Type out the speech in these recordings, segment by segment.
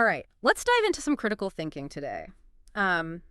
All right, let's dive into some critical thinking today. Um,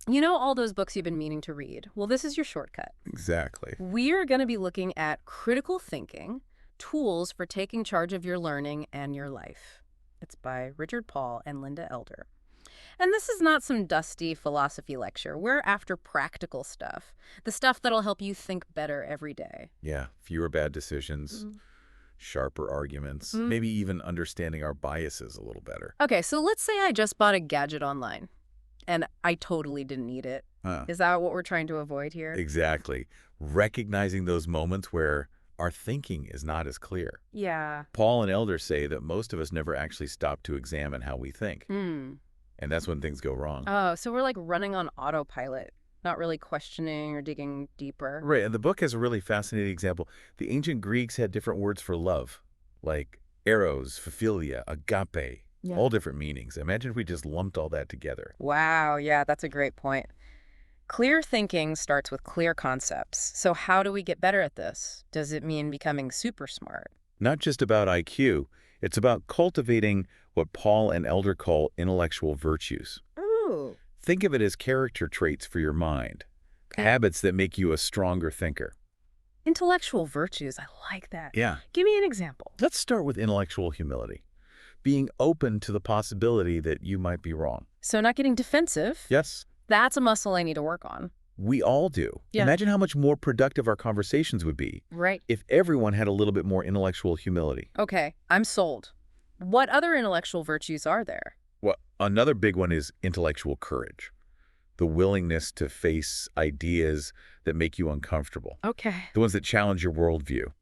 you know all those books you've been meaning to read? Well, this is your shortcut. Exactly. We're going to be looking at critical thinking, tools for taking charge of your learning and your life. It's by Richard Paul and Linda Elder. And this is not some dusty philosophy lecture. We're after practical stuff, the stuff that'll help you think better every day. Yeah, fewer bad decisions, sharper arguments, maybe even understanding our biases a little better. Okay, so let's say I just bought a gadget online, and I totally didn't need it. Is that what we're trying to avoid here? Exactly. Recognizing those moments where our thinking is not as clear. Yeah. Paul and Elder say that most of us never actually stop to examine how we think. Hmm. And that's when things go wrong. Oh, so we're like running on autopilot, not really questioning or digging deeper. Right, and the book has a really fascinating example. The ancient Greeks had different words for love, like eros, phophilia, agape, all different meanings. Imagine if we just lumped all that together. Wow, yeah, that's a great point. Clear thinking starts with clear concepts. So how do we get better at this? Does it mean becoming super smart? Not just about IQ, it's about cultivating what Paul and Elder call intellectual virtues. Ooh. Think of it as character traits for your mind, habits that make you a stronger thinker. Intellectual virtues, I like that. Yeah. Give me an example. Let's start with intellectual humility, being open to the possibility that you might be wrong. So not getting defensive. Yes, That's a muscle I need to work on. we all do. Yeah. Imagine how much more productive our conversations would be Right. if everyone had a little bit more intellectual humility. Okay, I'm sold. What other intellectual virtues are there? Well, another big one is intellectual courage, the willingness to face ideas that make you uncomfortable, Okay. the ones that challenge your worldview.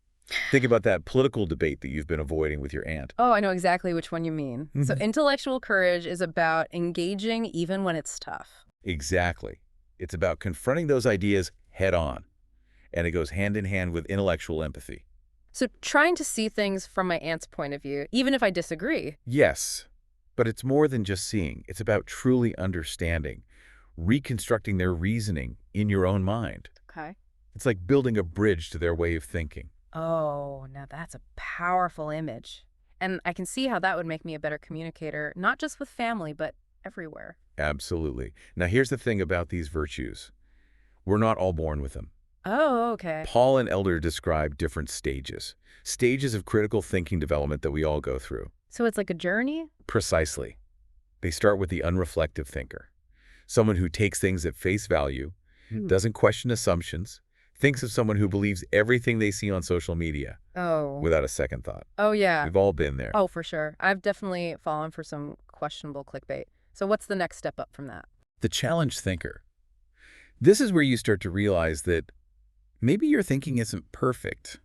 Think about that political debate that you've been avoiding with your aunt. Oh, I know exactly which one you mean. So intellectual courage is about engaging even when it's tough. Exactly. It's about confronting those ideas head on, and it goes hand in hand with intellectual empathy. So trying to see things from my aunt's point of view, even if I disagree. Yes, but it's more than just seeing. It's about truly understanding, reconstructing their reasoning in your own mind. Okay. It's like building a bridge to their way of thinking. Oh, now that's a powerful image. And I can see how that would make me a better communicator, not just with family, but everywhere. Absolutely. Now, here's the thing about these virtues. We're not all born with them. Oh, okay. Paul and Elder describe different stages of critical thinking development that we all go through. So it's like a journey? Precisely. They start with the unreflective thinker, someone who takes things at face value, doesn't question assumptions, thinks of someone who believes everything they see on social media Oh. without a second thought. Oh, yeah. We've all been there. Oh, for sure. I've definitely fallen for some questionable clickbait. So what's the next step up from that? The challenged thinker. This is where you start to realize that maybe your thinking isn't perfect,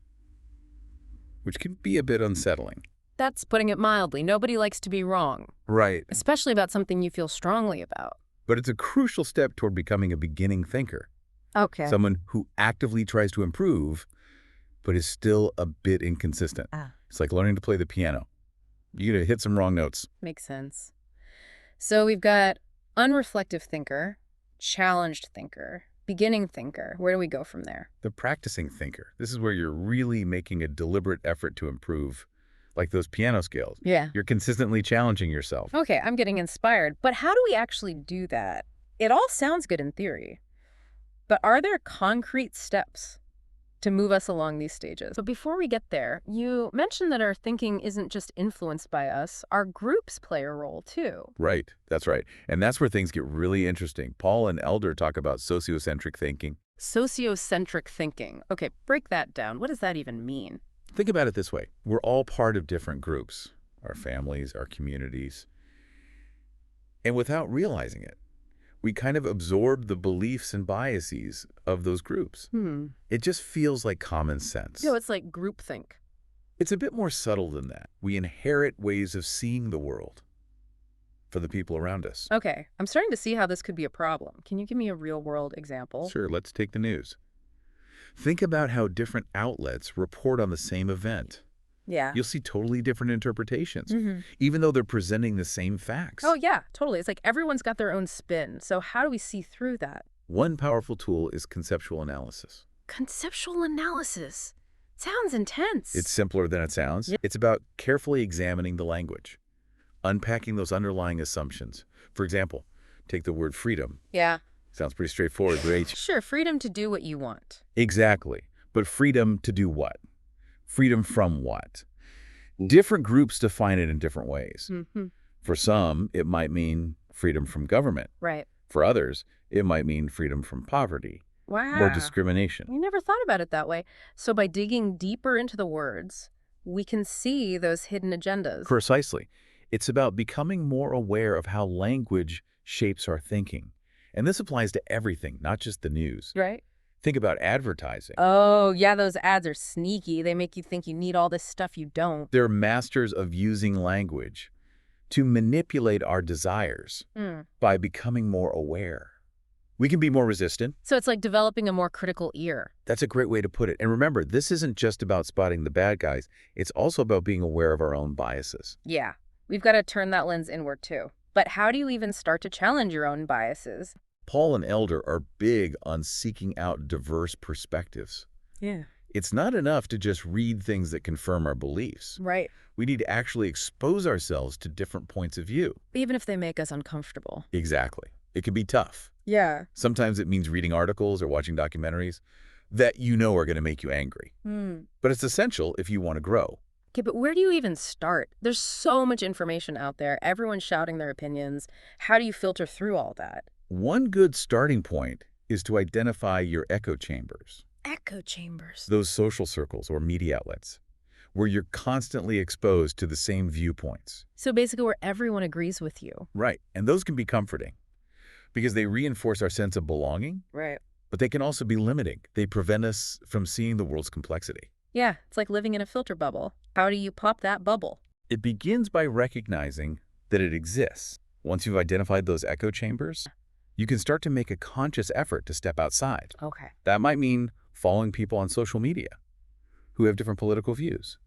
which can be a bit unsettling. That's putting it mildly. Nobody likes to be wrong, Right. especially about something you feel strongly about. But it's a crucial step toward becoming a beginning thinker, Okay. someone who actively tries to improve, but is still a bit inconsistent. It's like learning to play the piano. You're going to hit some wrong notes. Makes sense. So we've got unreflective thinker, challenged thinker, beginning thinker. Where do we go from there? The practicing thinker. This is where you're really making a deliberate effort to improve, like those piano scales. Yeah. You're consistently challenging yourself. Okay, I'm getting inspired. But how do we actually do that? It all sounds good in theory. But are there concrete steps to move us along these stages? But before we get there, you mentioned that our thinking isn't just influenced by us. Our groups play a role, too. Right. That's right. And that's where things get really interesting. Paul and Elder talk about sociocentric thinking. Sociocentric thinking. Okay, break that down. What does that even mean? Think about it this way. We're all part of different groups, our families, our communities. And without realizing it, we kind of absorb the beliefs and biases of those groups. It just feels like common sense. It's like groupthink. It's a bit more subtle than that. We inherit ways of seeing the world for the people around us. Okay, I'm starting to see how this could be a problem. Can you give me a real-world example? Sure, let's take the news. Think about how different outlets report on the same event. Yeah. You'll see totally different interpretations, even though they're presenting the same facts. Oh, yeah, totally. It's like everyone's got their own spin. So how do we see through that? One powerful tool is conceptual analysis. Conceptual analysis. Sounds intense. It's simpler than it sounds. It's about carefully examining the language, unpacking those underlying assumptions. For example, take the word freedom. Yeah. Sounds pretty straightforward, right? Sure, freedom to do what you want. Exactly. But freedom to do what? Freedom from what? Different groups define it in different ways. Hmm. For some, it might mean freedom from government. Right. For others, it might mean freedom from poverty or Wow. discrimination. We never thought about it that way. So by digging deeper into the words, we can see those hidden agendas. Precisely. It's about becoming more aware of how language shapes our thinking. And this applies to everything, not just the news. Right? Think about advertising. Oh, yeah, those ads are sneaky. They make you think you need all this stuff you don't. They're masters of using language to manipulate our desires by becoming more aware. We can be more resistant. So it's like developing a more critical ear. That's a great way to put it. And remember, this isn't just about spotting the bad guys. It's also about being aware of our own biases. Yeah, we've got to turn that lens inward too. But how do you even start to challenge your own biases? Paul and Elder are big on seeking out diverse perspectives. Yeah. It's not enough to just read things that confirm our beliefs. Right. We need to actually expose ourselves to different points of view. Even if they make us uncomfortable. Exactly. It can be tough. Yeah. Sometimes it means reading articles or watching documentaries that you know are going to make you angry. But it's essential if you want to grow. Okay, but where do you even start? There's so much information out there. Everyone's shouting their opinions. How do you filter through all that? One good starting point is to identify your echo chambers. Echo chambers. Those social circles or media outlets where you're constantly exposed to the same viewpoints. So basically where everyone agrees with you. Right. And those can be comforting because they reinforce our sense of belonging, Right. but they can also be limiting. They prevent us from seeing the world's complexity. Yeah, it's like living in a filter bubble. How do you pop that bubble? It begins by recognizing that it exists. Once you've identified those echo chambers, you can start to make a conscious effort to step outside. Okay. That might mean following people on social media who have different political views,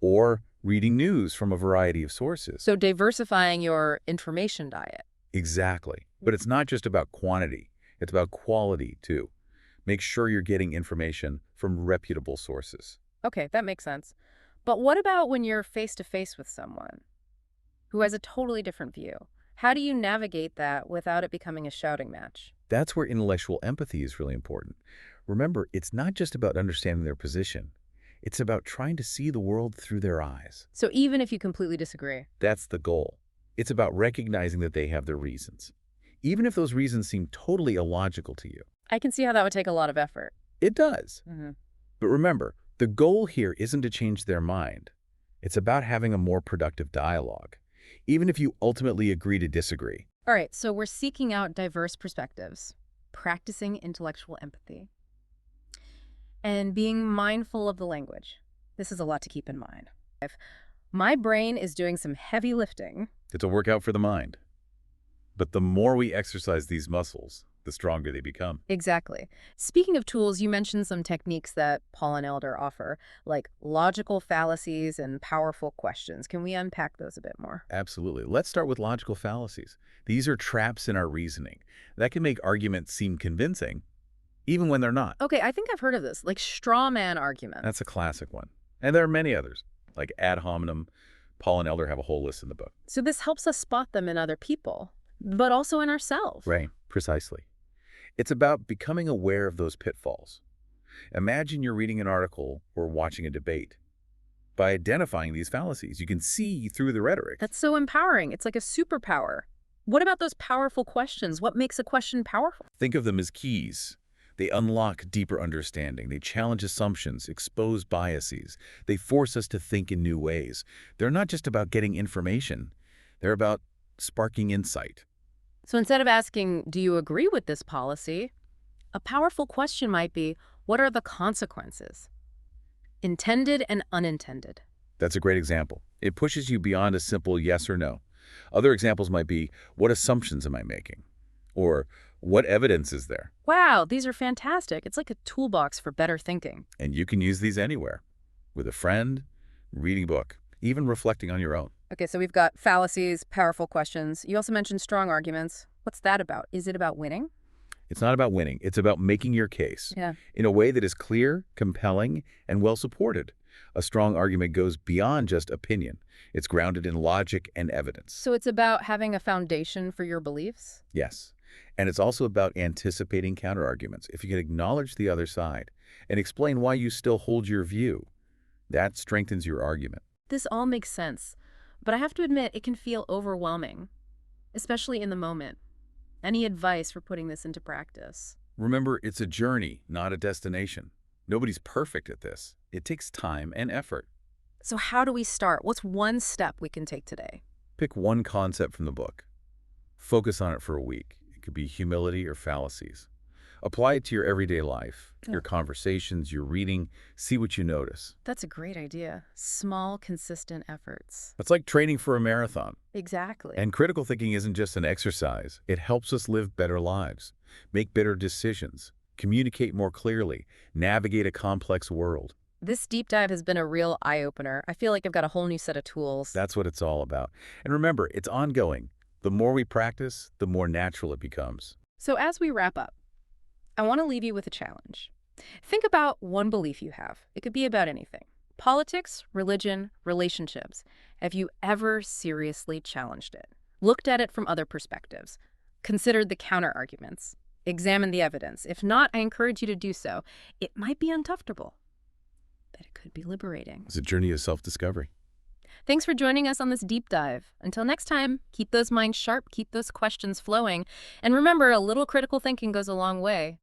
or reading news from a variety of sources. So diversifying your information diet. Exactly. But it's not just about quantity. It's about quality, too. Make sure you're getting information from reputable sources. Okay, that makes sense. But what about when you're face-to-face with someone who has a totally different view? How do you navigate that without it becoming a shouting match? That's where intellectual empathy is really important. Remember, it's not just about understanding their position. It's about trying to see the world through their eyes. So even if you completely disagree. That's the goal. It's about recognizing that they have their reasons, even if those reasons seem totally illogical to you. I can see how that would take a lot of effort. It does. Mm-hmm. But remember, the goal here isn't to change their mind. It's about having a more productive dialogue, even if you ultimately agree to disagree. All right, so we're seeking out diverse perspectives, practicing intellectual empathy, and being mindful of the language. This is a lot to keep in mind. My brain is doing some heavy lifting. It's a workout for the mind. But the more we exercise these muscles, the stronger they become. Exactly. Speaking of tools, you mentioned some techniques that Paul and Elder offer, like logical fallacies and powerful questions. Can we unpack those a bit more? Absolutely. Let's start with logical fallacies. These are traps in our reasoning that can make arguments seem convincing, even when they're not. Okay, I think I've heard of this, like straw man arguments. That's a classic one. And there are many others, like ad hominem. Paul and Elder have a whole list in the book. So this helps us spot them in other people, but also in ourselves. Right, precisely. It's about becoming aware of those pitfalls. Imagine you're reading an article or watching a debate. By identifying these fallacies, you can see through the rhetoric. That's so empowering. It's like a superpower. What about those powerful questions? What makes a question powerful? Think of them as keys. They unlock deeper understanding. They challenge assumptions, expose biases. They force us to think in new ways. They're not just about getting information. They're about sparking insight. So instead of asking, do you agree with this policy? A powerful question might be, what are the consequences? Intended and unintended. That's a great example. It pushes you beyond a simple yes or no. Other examples might be, what assumptions am I making? Or, what evidence is there? Wow, these are fantastic. It's like a toolbox for better thinking. And you can use these anywhere. With a friend, reading a book, even reflecting on your own. Okay, so we've got fallacies, powerful questions. You also mentioned strong arguments. What's that about? Is it about winning? It's not about winning. It's about making your case Yeah. in a way that is clear, compelling, and well-supported. A strong argument goes beyond just opinion. It's grounded in logic and evidence. So it's about having a foundation for your beliefs? Yes. And it's also about anticipating counterarguments. If you can acknowledge the other side and explain why you still hold your view, that strengthens your argument. This all makes sense, but I have to admit it can feel overwhelming, especially in the moment. Any advice for putting this into practice? Remember, it's a journey, not a destination. Nobody's perfect at this. It takes time and effort. So how do we start? What's one step we can take today? Pick one concept from the book. Focus on it for a week. It could be humility or fallacies. Apply it to your everyday life, your conversations, your reading. See what you notice. That's a great idea. Small, consistent efforts. It's like training for a marathon. Exactly. And critical thinking isn't just an exercise. It helps us live better lives, make better decisions, communicate more clearly, navigate a complex world. This deep dive has been a real eye-opener. I feel like I've got a whole new set of tools. That's what it's all about. And remember, it's ongoing. The more we practice, the more natural it becomes. So as we wrap up, I want to leave you with a challenge. Think about one belief you have. It could be about anything. Politics, religion, relationships. Have you ever seriously challenged it? Looked at it from other perspectives? Considered the counter-arguments? Examined the evidence? If not, I encourage you to do so. It might be uncomfortable, but it could be liberating. It's a journey of self-discovery. Thanks for joining us on this deep dive. Until next time, keep those minds sharp, keep those questions flowing, and remember, a little critical thinking goes a long way.